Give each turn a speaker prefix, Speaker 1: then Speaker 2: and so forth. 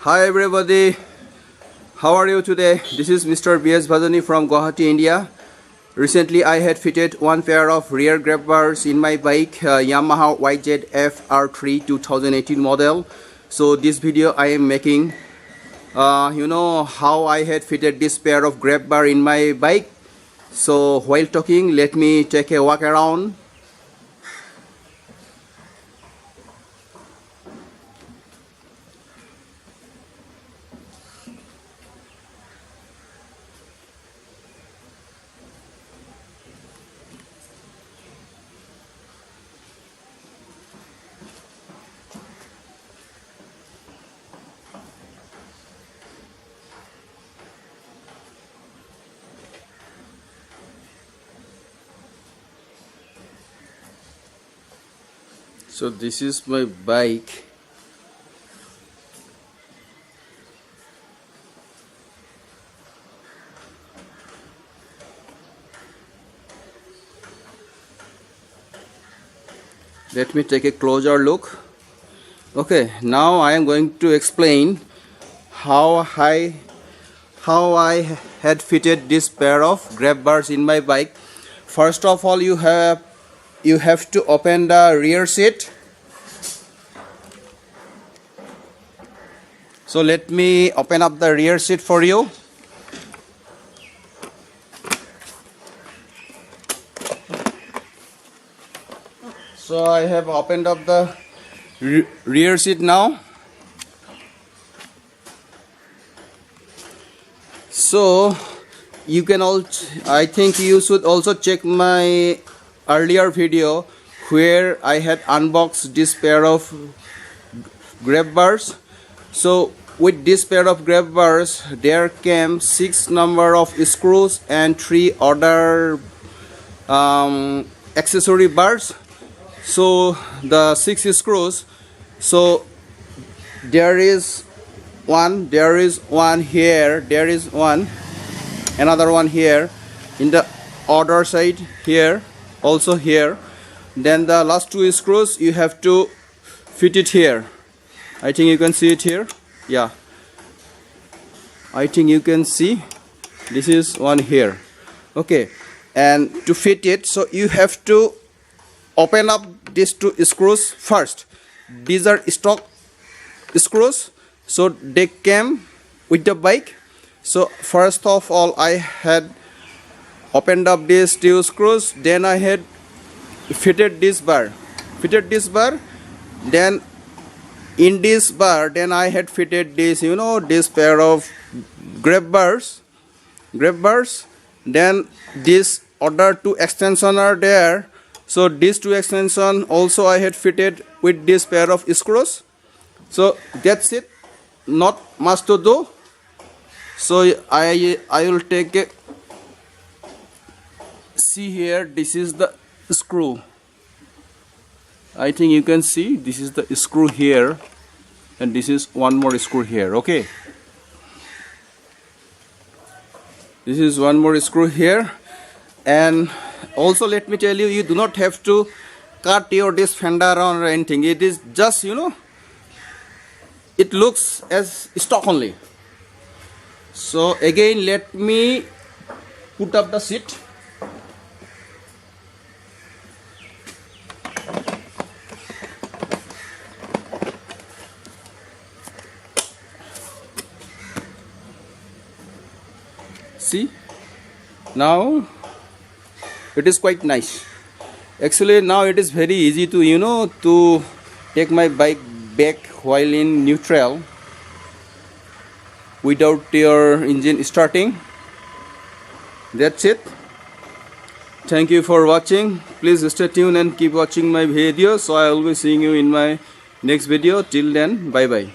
Speaker 1: Hi everybody, how are you today? This is Mr. B.S. Bhajani from Guwahati, India. Recently I had fitted one pair of rear grab bars in my bike, Yamaha YZF R3 2018 model. So this video I am making, how I had fitted this pair of grab bar in my bike. So while talking, let me take a walk around. So this is my bike. Let me take a closer look. Okay, now I am going to explain how I had fitted this pair of grab bars in my bike. First of all, you have to open the rear seat. So let me open up the rear seat for you. So I have opened up the rear seat now. So you can I think you should also check my earlier video where I had unboxed this pair of grab bars. So with this pair of grab bars there came 6 number of screws and 3 other accessory bars. So the 6 screws, so there is one here, there is one, another one here in the other side, here also here. Then the last 2 screws you have to fit it here. I think you can see it here. Yeah, I think you can see this is one here. Okay, and to fit it, so you have to open up these 2 screws first. These are stock screws, so they came with the bike. So first of all I had opened up these 2 screws, then I had fitted this bar, then in this bar, then I had fitted this, this pair of grab bars. Then this other 2 extensions are there. So these 2 extensions also I had fitted with this pair of screws. So that's it, not much to do. So I will take a, see here, this is the screw. I think you can see this is the screw here, and this is one more screw here. Okay, this is one more screw here. And also let me tell you, you do not have to cut this fender or anything. It is just, it looks as stock only. So again let me put up the seat. See, now it is quite nice. Actually now it is very easy to to take my bike back while in neutral without your engine starting. That's it. Thank you for watching. Please stay tuned and keep watching my videos. So I will be seeing you in my next video. Till then, bye bye.